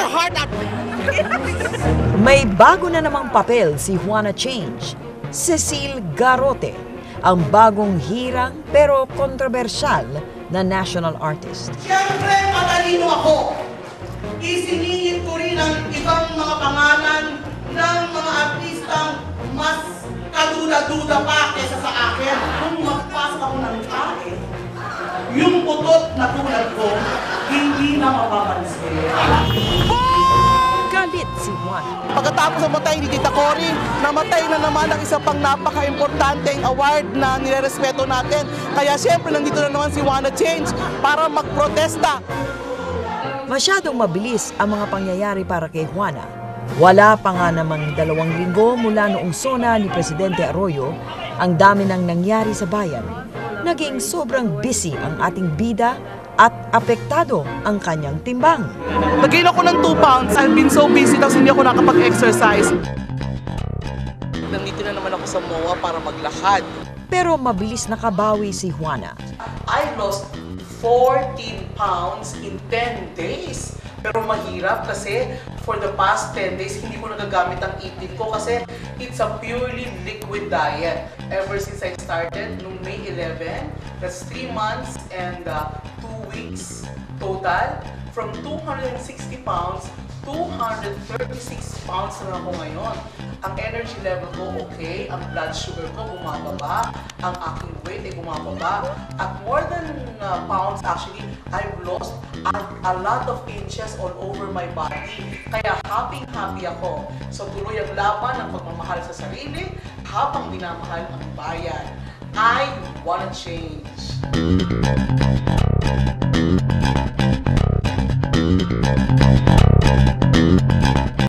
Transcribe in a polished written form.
your heart out. May bago na namang papel si Juana Change, Cecile Garote, ang bagong hirang pero kontrobersyal na national artist. Siyempre, matalino ako. Isiningit ko rin ang ibang mga pangalan ng mga artistang mas kaduda-duda pa kesa sa akin. Kung magpasok ako ng tae, yung putot na tulad ko, hindi na mapapansin. Galit si Juana. Pagkatapos namatay ni Tita Cory, namatay na naman ang isa pang napaka-importanteng award na nirerespeto natin. Kaya siyempre nandito na naman si Juana Change para magprotesta. Masyadong mabilis ang mga pangyayari para kay Juana. Wala pa nga namang 2 linggo mula noong sona ni Presidente Arroyo, ang dami nang nangyari sa bayan. Naging sobrang busy ang ating bida at apektado ang kanyang timbang. Nag-gain ako ng 2 pounds. I've been so busy tapos hindi ako nakapag-exercise. Nandito na naman ako sa MOA para maglakad. Pero mabilis nakabawi si Juana. I lost 14 pounds in 10 days. Pero mahirap kasi for the past 10 days, hindi ko nagagamit ang ipin ko kasi it's a purely liquid diet. Ever since I started, noong May 11, that's 3 months and 2 weeks total. From 260 pounds, 236 pounds na ako ngayon. Ang energy level ko okay, ang blood sugar ko bumababa, ang aking weight ay bumababa, at more than pounds actually, I've lost a lot of inches all over my body. Kaya happy ako. So tuloy ang laban ng pagmamahal sa sarili habang minamahal ang bayan. I wanna change.